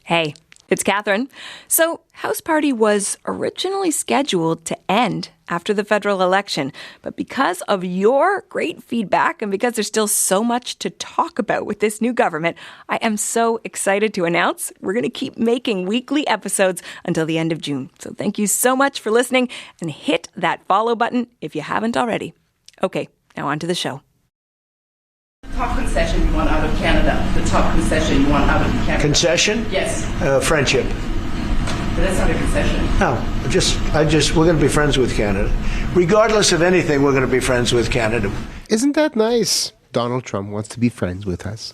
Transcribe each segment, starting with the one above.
Hey, it's Catherine. So, House Party was originally scheduled to end after the federal election, but because of your great feedback and because there's still so much to talk about with this new government, I am so excited to announce we're going to keep making weekly episodes until the end of June. So thank you so much for listening, and hit that follow button if you haven't already. Okay, now on to the show. Top concession you want out of Canada. The top concession you want out of Canada. Concession? Yes. Friendship. But that's not a concession. No, we're going to be friends with Canada. Regardless of anything, we're going to be friends with Canada. Isn't that nice? Donald Trump wants to be friends with us.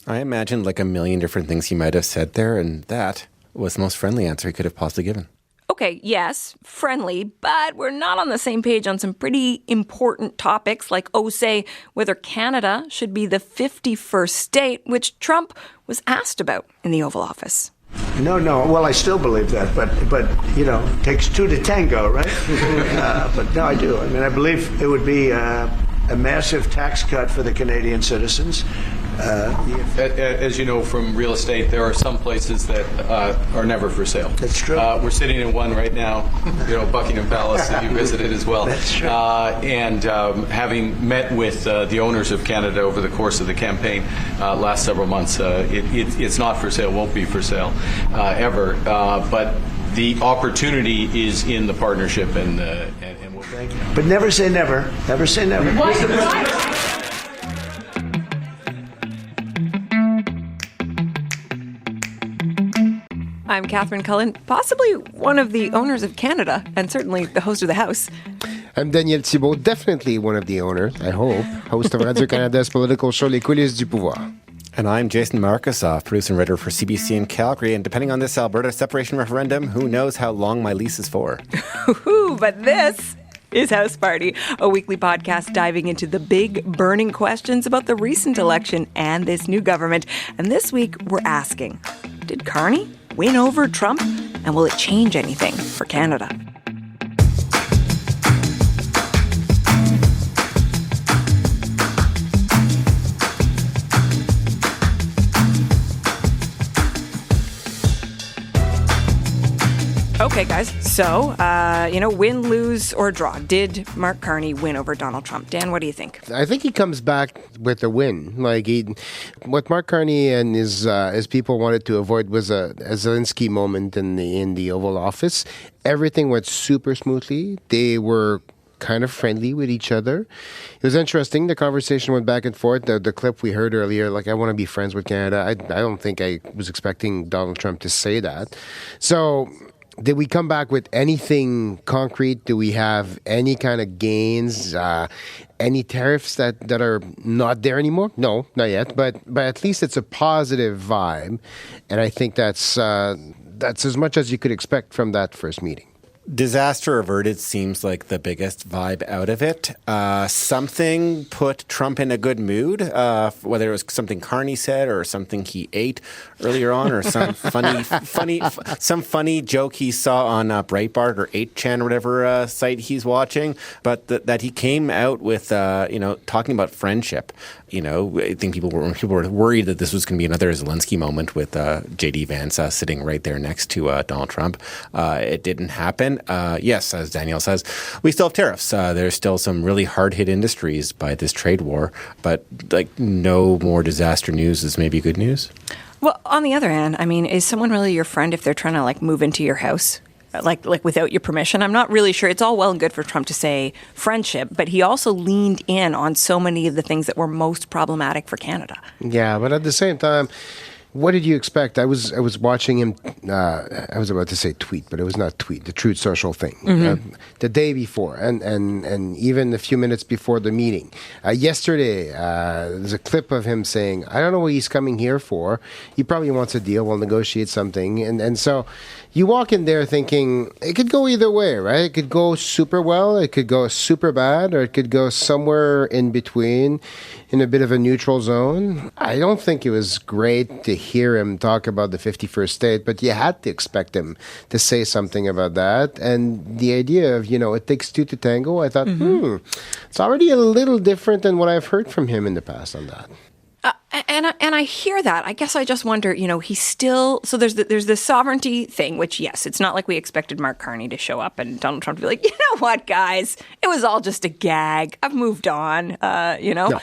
I imagined like a million different things he might have said there, and that was the most friendly answer he could have possibly given. Okay, yes, friendly, but we're not on the same page on some pretty important topics like, say, whether Canada should be the 51st state, which Trump was asked about in the Oval Office. No. Well, I still believe that, but it takes two to tango, right? But no, I do. I mean, I believe it would be a massive tax cut for the Canadian citizens. As you know from real estate, there are some places that are never for sale. That's true. We're sitting in one right now, Buckingham Palace, that you visited as well. That's true. And having met with the owners of Canada over the course of the campaign last several months, it's not for sale, won't be for sale ever. But the opportunity is in the partnership, and we'll thank you. But never say never. Never say never. I'm Catherine Cullen, possibly one of the owners of Canada, and certainly the host of the House. I'm Daniel Thibeault, definitely one of the owners, I hope, host of Radio-Canada's political show Les Coulisses du Pouvoir. And I'm Jason Markusoff, producer and writer for CBC in Calgary. And depending on this Alberta separation referendum, who knows how long my lease is for. But this is House Party, a weekly podcast diving into the big burning questions about the recent election and this new government. And this week, we're asking, did Carney win over Trump? And will it change anything for Canada? Okay, guys. So, win, lose, or draw. Did Mark Carney win over Donald Trump? Dan, what do you think? I think he comes back with a win. What Mark Carney and his people wanted to avoid was a Zelensky moment in the Oval Office. Everything went super smoothly. They were kind of friendly with each other. It was interesting. The conversation went back and forth. The clip we heard earlier, I want to be friends with Canada. I don't think I was expecting Donald Trump to say that. So, did we come back with anything concrete? Do we have any kind of gains? Any tariffs that are not there anymore? No, not yet. But at least it's a positive vibe, and I think that's as much as you could expect from that first meeting. Disaster averted seems like the biggest vibe out of it. Something put Trump in a good mood, whether it was something Carney said or something he ate earlier on, or some funny joke he saw on Breitbart or 8chan or whatever site he's watching. But that he came out with, talking about friendship. I think people were worried that this was going to be another Zelensky moment with J.D. Vance sitting right there next to Donald Trump. It didn't happen. Yes, as Daniel says, we still have tariffs. There's still some really hard-hit industries by this trade war, but no more disaster news is maybe good news. Well, on the other hand, is someone really your friend if they're trying to move into your house? Like without your permission? I'm not really sure. It's all well and good for Trump to say friendship, but he also leaned in on so many of the things that were most problematic for Canada. Yeah, but at the same time, what did you expect? I was watching him. I was about to say tweet, but it was not tweet. The Truth Social thing, the day before, and even a few minutes before the meeting. Yesterday, there's a clip of him saying, "I don't know what he's coming here for. He probably wants a deal. We'll negotiate something." And so you walk in there thinking it could go either way, right? It could go super well, it could go super bad, or it could go somewhere in between, in a bit of a neutral zone. I don't think it was great to hear him talk about the 51st state, but you had to expect him to say something about that. And the idea of, it takes two to tango, I thought, it's already a little different than what I've heard from him in the past on that. And I hear that. I guess I just wonder, he's still, so there's this sovereignty thing, which, yes, it's not like we expected Mark Carney to show up and Donald Trump to be like, you know what, guys, it was all just a gag. I've moved on. No.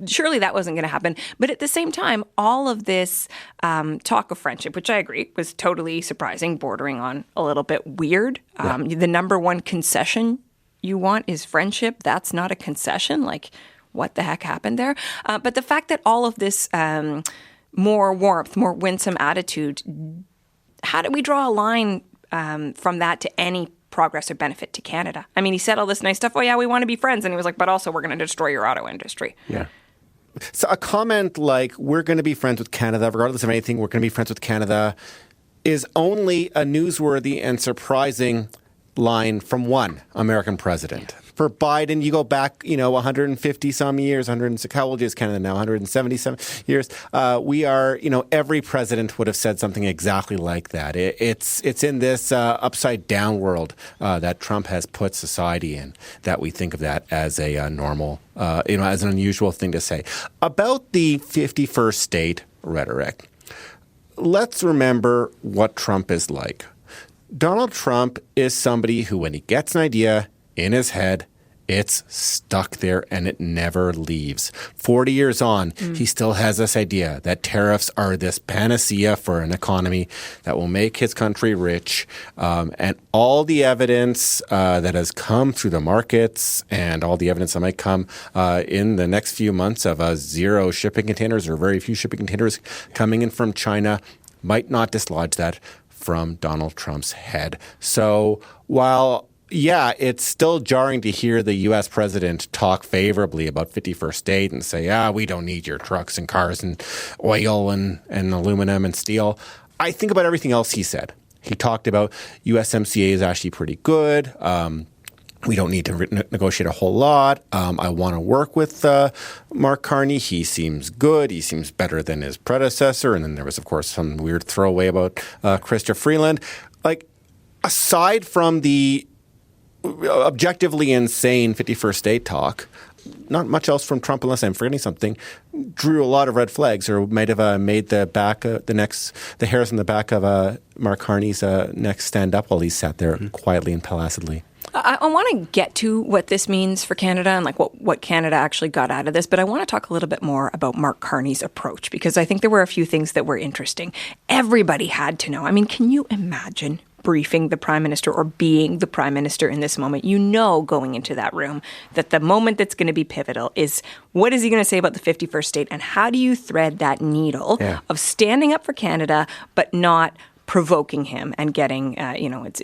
Surely that wasn't going to happen. But at the same time, all of this talk of friendship, which I agree was totally surprising, bordering on a little bit weird. The number one concession you want is friendship. That's not a concession. Like, what the heck happened there? But the fact that all of this more warmth, more winsome attitude, how do we draw a line from that to any progress or benefit to Canada? I mean, he said all this nice stuff. Oh, yeah, we want to be friends. And he was like, but also we're going to destroy your auto industry. Yeah. So a comment like, we're going to be friends with Canada, regardless of anything, we're going to be friends with Canada, is only a newsworthy and surprising line from one American president. For Biden, you go back, 150 some years, 106, how old is Canada now? 177 years. We are, every president would have said something exactly like that. It's in this upside down world that Trump has put society in that we think of that as a normal, as an unusual thing to say. About the 51st state rhetoric, let's remember what Trump is like. Donald Trump is somebody who, when he gets an idea in his head, it's stuck there and it never leaves. 40 years on, he still has this idea that tariffs are this panacea for an economy that will make his country rich. And all the evidence that has come through the markets and all the evidence that might come in the next few months of zero shipping containers or very few shipping containers coming in from China might not dislodge that from Donald Trump's head. So while it's still jarring to hear the U.S. president talk favorably about 51st State and say, we don't need your trucks and cars and oil and aluminum and steel. I think about everything else he said. He talked about USMCA is actually pretty good. We don't need to negotiate a whole lot. I want to work with Mark Carney. He seems good. He seems better than his predecessor. And then there was, of course, some weird throwaway about Chrystia Freeland. Like, aside from the objectively insane 51st State talk, not much else from Trump, unless I'm forgetting something, drew a lot of red flags, or might have made the hairs on the back of Mark Carney's neck stand up while he sat there quietly and placidly. I want to get to what this means for Canada and like what Canada actually got out of this, but I want to talk a little bit more about Mark Carney's approach, because I think there were a few things that were interesting. Everybody had to know. I mean, can you imagine briefing the Prime Minister or being the Prime Minister in this moment? Going into that room that the moment that's going to be pivotal is, what is he going to say about the 51st state, and how do you thread that needle of standing up for Canada but not provoking him and getting, it's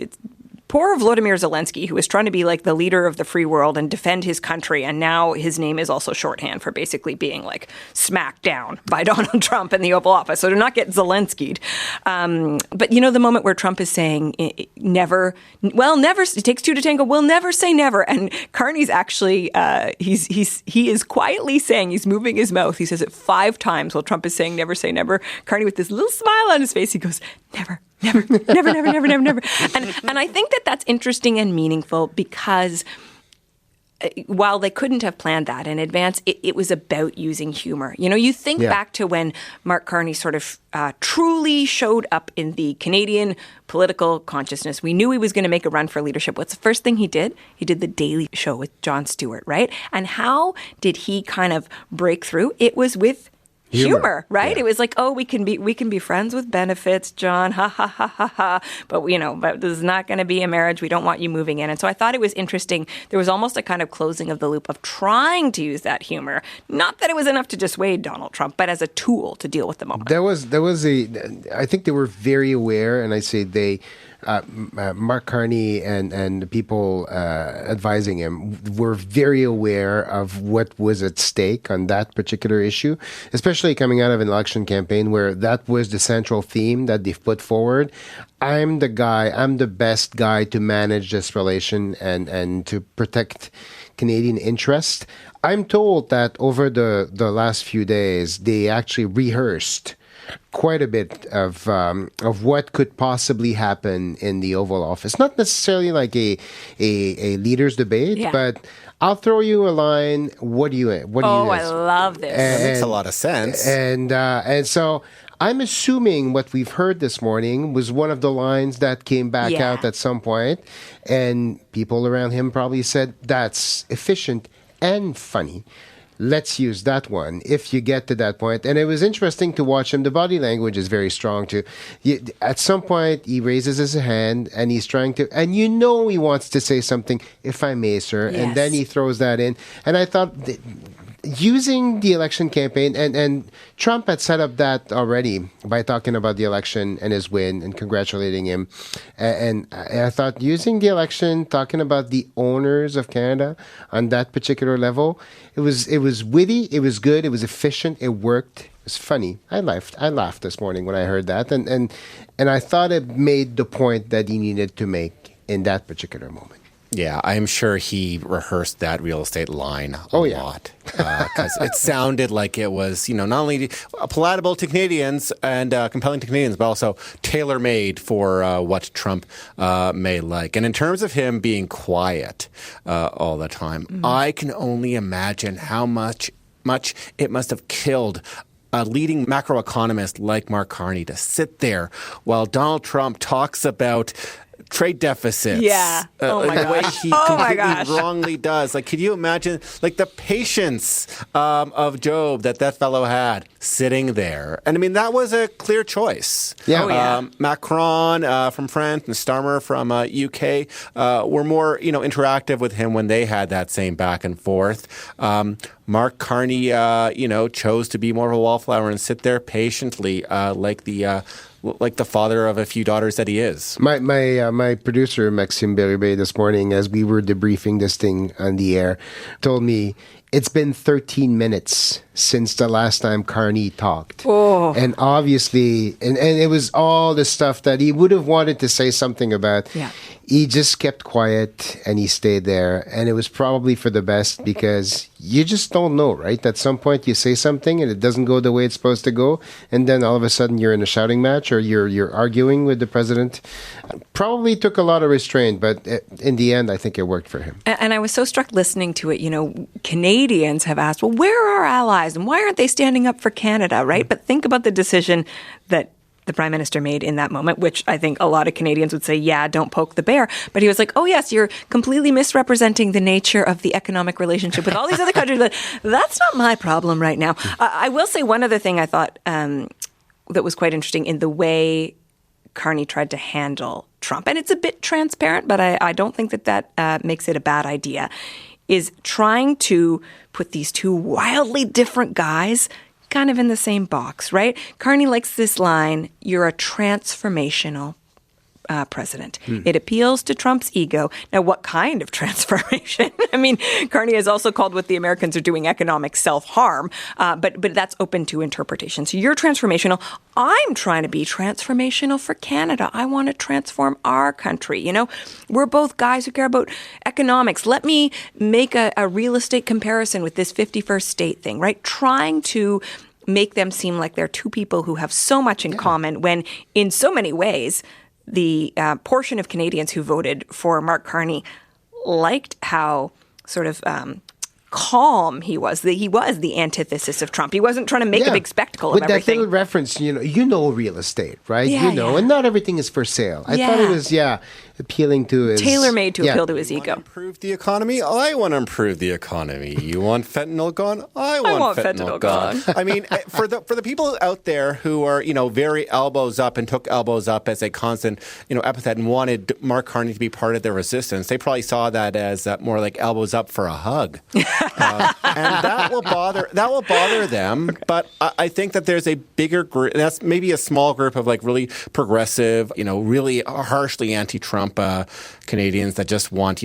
poor Volodymyr Zelensky, who was trying to be like the leader of the free world and defend his country, and now his name is also shorthand for basically being like smacked down by Donald Trump in the Oval Office. So to not get Zelenskied. But the moment where Trump is saying never, it takes two to tango, we'll never say never. And Carney's actually, he is quietly saying, he's moving his mouth. He says it 5 times while Trump is saying never say never. Carney with this little smile on his face, he goes, never. Never. And I think that's interesting and meaningful, because while they couldn't have planned that in advance, it was about using humor. You think back to when Mark Carney sort of truly showed up in the Canadian political consciousness. We knew he was going to make a run for leadership. What's the first thing he did? He did the Daily Show with Jon Stewart, right? And how did he kind of break through? It was with humor, right? Yeah. It was like, we can be friends with benefits, John. Ha ha ha ha ha. But but this is not going to be a marriage. We don't want you moving in. And so I thought it was interesting. There was almost a kind of closing of the loop of trying to use that humor. Not that it was enough to dissuade Donald Trump, but as a tool to deal with the moment. I think they were very aware, and I say they. Mark Carney and the people advising him were very aware of what was at stake on that particular issue, especially coming out of an election campaign where that was the central theme that they've put forward. I'm the best guy to manage this relation and to protect Canadian interest. I'm told that over the last few days, they actually rehearsed quite a bit of what could possibly happen in the Oval Office. Not necessarily like a leaders' debate, but I'll throw you a line. What do you I love this. That makes a lot of sense. And so I'm assuming what we've heard this morning was one of the lines that came back out at some point, and people around him probably said, that's efficient and funny. Let's use that one if you get to that point. And it was interesting to watch him. The body language is very strong too. At some point, he raises his hand and he's trying to, and he wants to say something, if I may, sir. Yes. And then he throws that in. And I thought, using the election campaign, and Trump had set up that already by talking about the election and his win and congratulating him. And I thought using the election, talking about the owners of Canada on that particular level, it was witty, it was good, it was efficient, it worked. It was funny. I laughed this morning when I heard that, and I thought it made the point that he needed to make in that particular moment. Yeah, I'm sure he rehearsed that real estate line a lot because it sounded like it was, not only palatable to Canadians and compelling to Canadians, but also tailor-made for what Trump may like. And in terms of him being quiet all the time, I can only imagine how much it must have killed a leading macroeconomist like Mark Carney to sit there while Donald Trump talks about trade deficits. Yeah. The way he completely wrongly does. Like, could you imagine, like, the patience of Job that fellow had sitting there? And I mean, that was a clear choice. Yeah. Macron from France and Starmer from UK were more, interactive with him when they had that same back and forth. Mark Carney, chose to be more of a wallflower and sit there patiently, like the father of a few daughters that he is. My producer, Maxime Berube, this morning, as we were debriefing this thing on the air, told me it's been 13 minutes since the last time Carney talked. Oh. And obviously, and it was all the stuff that he would have wanted to say something about. Yeah. He just kept quiet and he stayed there. And it was probably for the best because you just don't know, right? At some point you say something and it doesn't go the way it's supposed to go. And then all of a sudden you're in a shouting match or you're arguing with the president. Probably took a lot of restraint, but in the end, I think it worked for him. And I was so struck listening to it. Canadians have asked, well, where are our allies? And why aren't they standing up for Canada, right? But think about the decision that the Prime Minister made in that moment, which I think a lot of Canadians would say, yeah, don't poke the bear. But he was like, oh, yes, you're completely misrepresenting the nature of the economic relationship with all these other countries. But that's not my problem right now. I will say one other thing I thought that was quite interesting in the way Carney tried to handle Trump. And it's a bit transparent, but I don't think that makes it a bad idea, is trying to put these two wildly different guys kind of in the same box, right? Carney likes this line, you're a transformational president. It appeals to Trump's ego. Now, what kind of transformation? I mean, Carney has also called what the Americans are doing economic self-harm, but that's open to interpretation. So you're transformational. I'm trying to be transformational for Canada. I want to transform our country. We're both guys who care about economics. Let me make a real estate comparison with this 51st state thing, right? Trying to make them seem like they're two people who have so much in common when in so many ways the portion of Canadians who voted for Mark Carney liked how sort of calm he was. He was the antithesis of Trump. He wasn't trying to make a big spectacle of everything. With that little reference, real estate, right? And not everything is for sale. I thought it was, appealing to his... tailor-made to appeal to his ego. Improve the economy? I want to improve the economy. You want fentanyl gone? I want fentanyl gone. I mean, for the people out there who are, very elbows up and took elbows up as a constant, epithet and wanted Mark Carney to be part of their resistance, they probably saw that as more like elbows up for a hug. And that will bother them. Okay. But I think that there's a bigger group, that's maybe a small group of really progressive, really harshly anti-Trump Canadians that just want,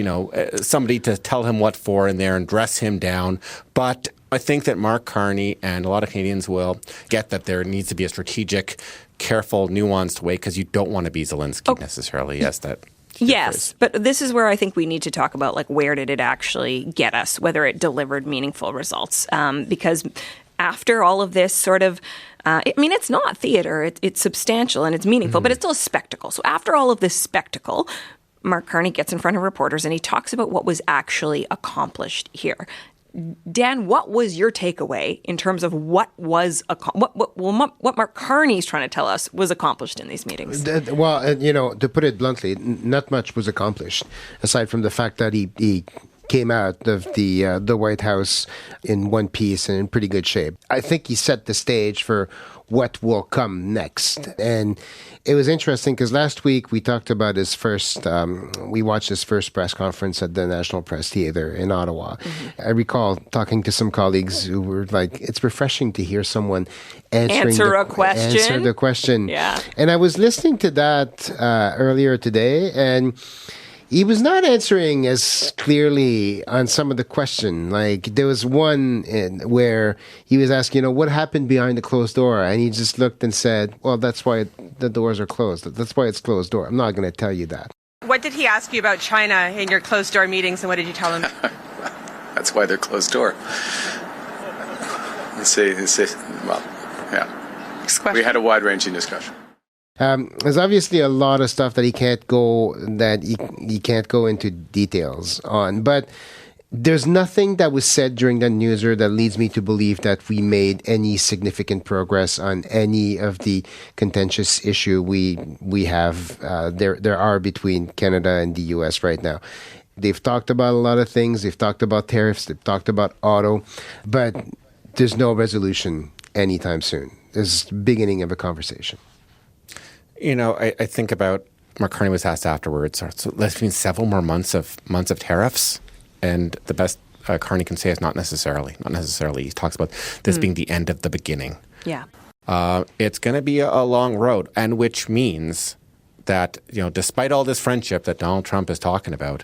somebody to tell him what for in there and dress him down. But I think that Mark Carney and a lot of Canadians will get that there needs to be a strategic, careful, nuanced way because you don't want to be Zelensky necessarily. Yes, that. Yes, but this is where I think we need to talk about where did it actually get us, whether it delivered meaningful results. Because after all of this sort of, it's not theater, it's substantial and it's meaningful, but it's still a spectacle. So after all of this spectacle, Mark Carney gets in front of reporters and he talks about what was actually accomplished here. Dan, what was your takeaway in terms of what Mark Carney's trying to tell us was accomplished in these meetings? Well, to put it bluntly, not much was accomplished, aside from the fact that he came out of the White House in one piece and in pretty good shape. I think he set the stage for what will come next. And it was interesting because last week we talked about his first, we watched his first press conference at the National Press Theatre in Ottawa. I recall talking to some colleagues who were like, it's refreshing to hear someone answer the question. Yeah. And I was listening to that earlier today, and he was not answering as clearly on some of the question. Like, there was one where he was asking, what happened behind the closed door? And he just looked and said, well, that's why the doors are closed. That's why it's closed door. I'm not going to tell you that. What did he ask you about China in your closed door meetings, and what did you tell him? That's why they're closed door. Well, yeah. Next question. We had a wide-ranging discussion. There's obviously a lot of stuff that he can't go into details on, but there's nothing that was said during that newser that leads me to believe that we made any significant progress on any of the contentious issue we have there are between Canada and the U.S. right now. They've talked about a lot of things. They've talked about tariffs. They've talked about auto, but there's no resolution anytime soon. There's the beginning of a conversation. I think about Mark Carney was asked afterwards, so there's been several more months of tariffs, and the best Carney can say is not necessarily. He talks about this being the end of the beginning. Yeah. It's going to be a long road, and which means that, despite all this friendship that Donald Trump is talking about,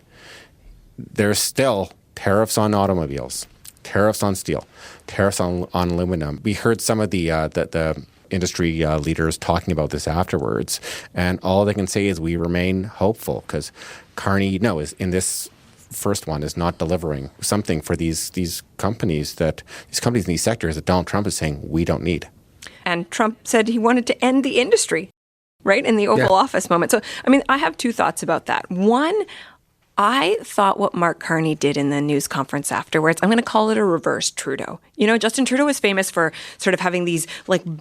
there's still tariffs on automobiles, tariffs on steel, tariffs on aluminum. We heard some of the industry leaders talking about this afterwards, and all they can say is we remain hopeful because Carney, in this first one, is not delivering something for these companies in these sectors that Donald Trump is saying we don't need. And Trump said he wanted to end the industry, right, in the Oval Office moment. So, I have two thoughts about that. One, I thought what Mark Carney did in the news conference afterwards, I'm going to call it a reverse Trudeau. Justin Trudeau was famous for sort of having these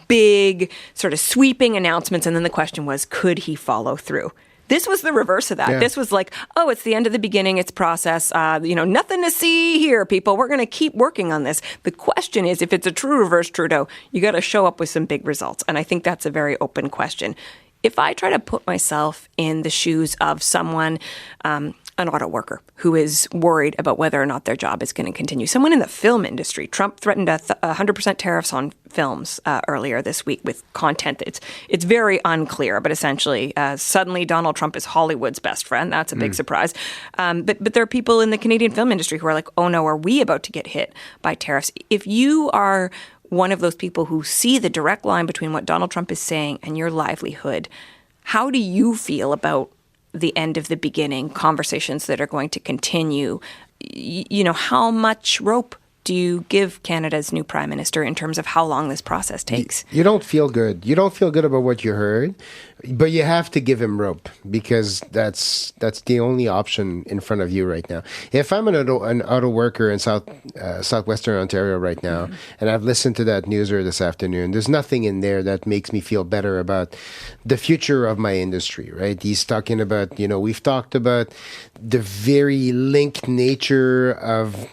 big sort of sweeping announcements. And then the question was, could he follow through? This was the reverse of that. Yeah. This was like, it's the end of the beginning. It's process. Nothing to see here, people. We're going to keep working on this. The question is, if it's a true reverse Trudeau, you got to show up with some big results. And I think that's a very open question. If I try to put myself in the shoes of someone, an auto worker who is worried about whether or not their job is going to continue. Someone in the film industry. Trump threatened 100% tariffs on films earlier this week with content. It's very unclear, but essentially, suddenly Donald Trump is Hollywood's best friend. That's a big surprise. But there are people in the Canadian film industry who are like, oh no, are we about to get hit by tariffs? If you are one of those people who see the direct line between what Donald Trump is saying and your livelihood, how do you feel about the end of the beginning, conversations that are going to continue? How much rope do you give Canada's new Prime Minister in terms of how long this process takes? You don't feel good. You don't feel good about what you heard, but you have to give him rope because that's the only option in front of you right now. If I'm an auto worker in southwestern Ontario right now, and I've listened to that newser this afternoon, there's nothing in there that makes me feel better about the future of my industry, right? He's talking about, we've talked about the very linked nature of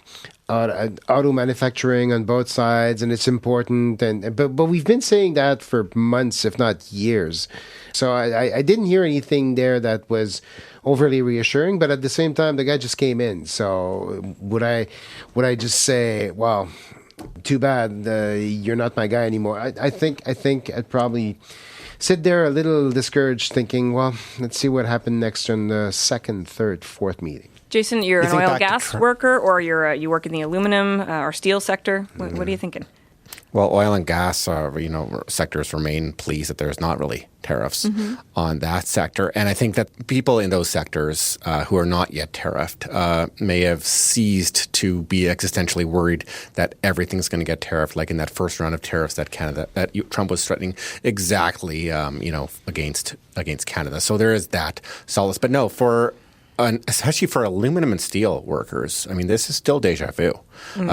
auto manufacturing on both sides, and it's important. But we've been saying that for months, if not years. So I didn't hear anything there that was overly reassuring. But at the same time, the guy just came in. So would I just say, well, too bad, you're not my guy anymore? I think I'd probably sit there a little discouraged, thinking, well, let's see what happened next on the second, third, fourth meeting. Jason, you're an oil and gas worker, or you work in the aluminum or steel sector. What are you thinking? Well, oil and gas, sectors remain pleased that there's not really tariffs on that sector. And I think that people in those sectors who are not yet tariffed may have ceased to be existentially worried that everything's going to get tariffed, like in that first round of tariffs that Trump was threatening exactly, against Canada. So there is that solace. But no, for especially for aluminum and steel workers. I mean, this is still deja vu. In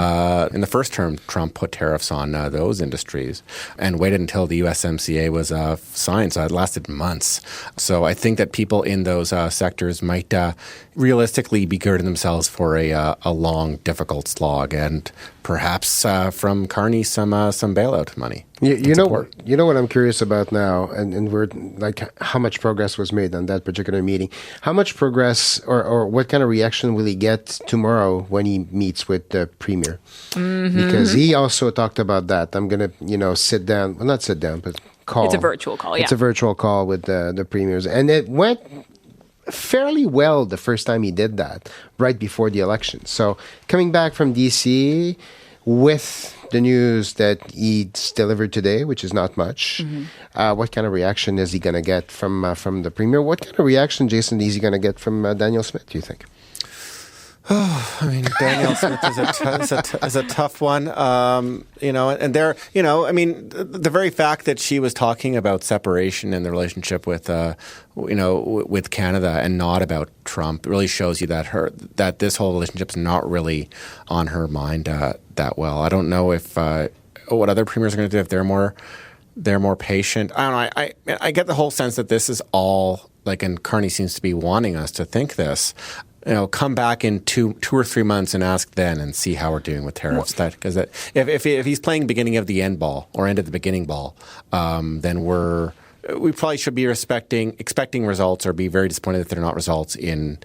the first term, Trump put tariffs on those industries and waited until the USMCA was signed, so it lasted months. So I think that people in those sectors might realistically be girding themselves for a long, difficult slog, and perhaps from Carney some bailout money. You know what I'm curious about now, and we're like how much progress was made on that particular meeting. How much progress or what kind of reaction will he get tomorrow when he meets with the premier? Because he also talked about that. I'm going to, sit down. Well, not sit down, but call. It's a virtual call, yeah. It's a virtual call with the premiers. And it went fairly well the first time he did that, right before the election. So coming back from D.C. with the news that he's delivered today, which is not much, what kind of reaction is he going to get from the premier? What kind of reaction, Jason, is he going to get from Daniel Smith, do you think? Oh, I mean, Daniel Smith is a tough one, and there, I mean, the very fact that she was talking about separation and the relationship with, with Canada and not about Trump really shows you that this whole relationship's not really on her mind that well. I don't know if what other premiers are going to do if they're more patient. I don't know. I get the whole sense that this is all and Carney seems to be wanting us to think this. Come back in two or 3 months and ask then and see how we're doing with tariffs. Because if he's playing beginning of the end ball or end of the beginning ball, then we probably should be expecting results or be very disappointed that they're not results in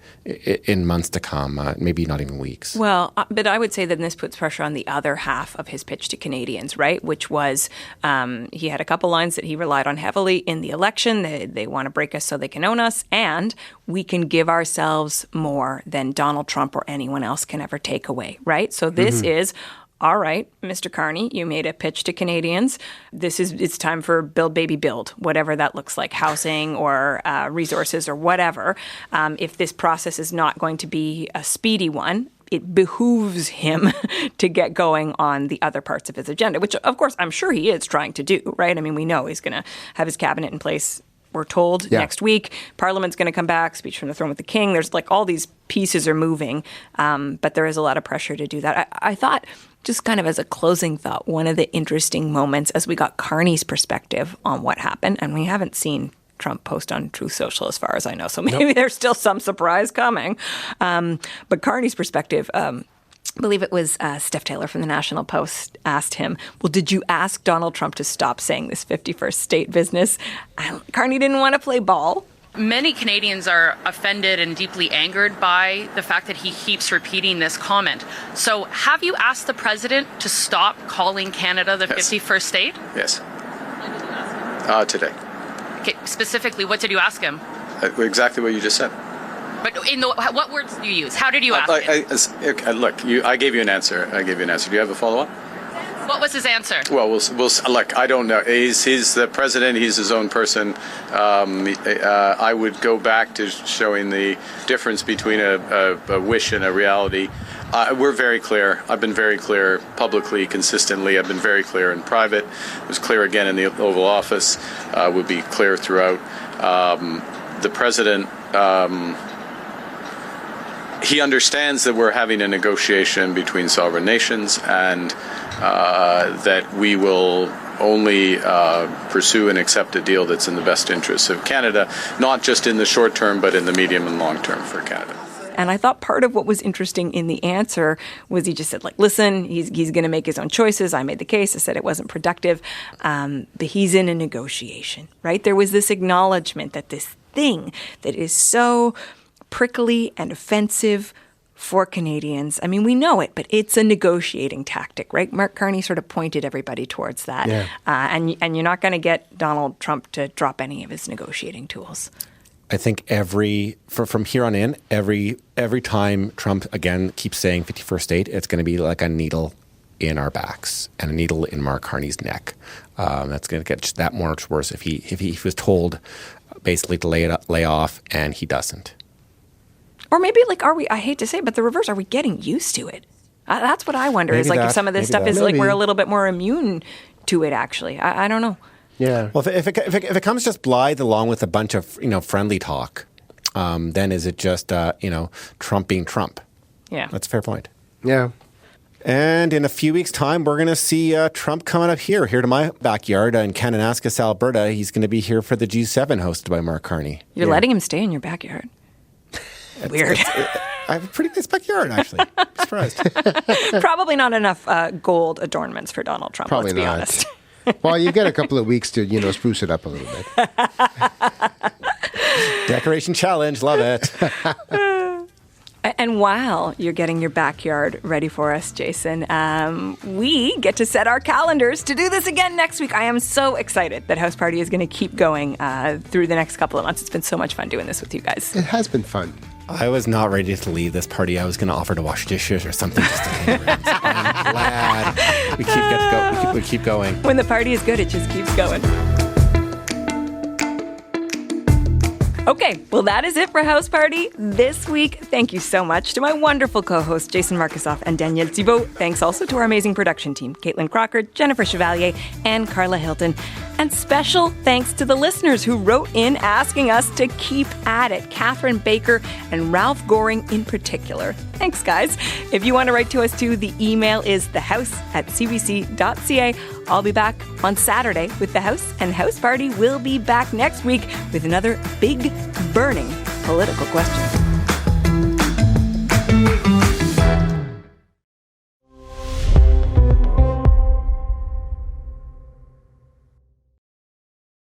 months to come, maybe not even weeks. Well, but I would say that this puts pressure on the other half of his pitch to Canadians, right? Which was he had a couple lines that he relied on heavily in the election. They want to break us so they can own us, and we can give ourselves more than Donald Trump or anyone else can ever take away, right? So this is, all right, Mr. Carney, you made a pitch to Canadians. It's time for build, baby, build, whatever that looks like, housing or resources or whatever. If this process is not going to be a speedy one, it behooves him to get going on the other parts of his agenda, which, of course, I'm sure he is trying to do, right? I mean, we know he's going to have his cabinet in place, we're told, next week. Parliament's going to come back, speech from the throne with the king. There's all these pieces are moving, but there is a lot of pressure to do that. I thought, just kind of as a closing thought, one of the interesting moments as we got Carney's perspective on what happened, and we haven't seen Trump post on Truth Social as far as I know, so maybe there's still some surprise coming. But Carney's perspective, I believe it was Steph Taylor from the National Post asked him, well, did you ask Donald Trump to stop saying this 51st state business? Carney didn't want to play ball. Many Canadians are offended and deeply angered by the fact that he keeps repeating this comment. So have you asked the president to stop calling Canada the 51st state? Yes. Today. Okay, specifically, what did you ask him? Exactly what you just said. But what words do you use? How did you ask him? Look, I gave you an answer. Do you have a follow-up? What was his answer? Well, we'll look. I don't know. He's the president. He's his own person. I would go back to showing the difference between a wish and a reality. We're very clear. I've been very clear publicly, consistently. I've been very clear in private. I was clear again in the Oval Office. Would be clear throughout. The president. He understands that we're having a negotiation between sovereign nations and that we will only pursue and accept a deal that's in the best interests of Canada, not just in the short term, but in the medium and long term for Canada. And I thought part of what was interesting in the answer was he just said, listen, he's going to make his own choices. I made the case. I said it wasn't productive. But he's in a negotiation, right? There was this acknowledgement that this thing that is so prickly and offensive for Canadians. I mean, we know it, but it's a negotiating tactic, right? Mark Carney sort of pointed everybody towards that. Yeah. And you're not going to get Donald Trump to drop any of his negotiating tools. I think from here on in, every time Trump again keeps saying 51st state, it's going to be like a needle in our backs and a needle in Mark Carney's neck. That's going to get just that much worse if he was told basically to lay off and he doesn't. Or maybe I hate to say it, but the reverse, are we getting used to it? That's what I wonder, maybe if some of this stuff is we're a little bit more immune to it, actually. I don't know. Yeah. Well, if it comes just blithe along with a bunch of friendly talk, then is it just, Trump being Trump? Yeah. That's a fair point. Yeah. And in a few weeks' time, we're going to see Trump coming up here to my backyard in Kananaskis, Alberta. He's going to be here for the G7 hosted by Mark Carney. You're letting him stay in your backyard. Weird. I have a pretty nice backyard, actually. Surprised. Probably not enough gold adornments for Donald Trump, Probably let's be not. honest. Well, you get a couple of weeks to, spruce it up a little bit. Decoration challenge. Love it. And while you're getting your backyard ready for us, Jason, we get to set our calendars to do this again next week. I am so excited that House Party is going to keep going through the next couple of months. It's been so much fun doing this with you guys. It has been fun. I was not ready to leave this party. I was going to offer to wash dishes or something just to hang around. So I'm glad we keep going. When the party is good, it just keeps going. Okay, well, that is it for House Party this week. Thank you so much to my wonderful co-hosts, Jason Markusoff and Daniel Thibeault. Thanks also to our amazing production team, Caitlin Crocker, Jennifer Chevalier, and Carla Hilton. And special thanks to the listeners who wrote in asking us to keep at it. Catherine Baker and Ralph Goring in particular. Thanks, guys. If you want to write to us too, the email is thehouse@cbc.ca. I'll be back on Saturday with The House, and House Party will be back next week with another big, burning political question.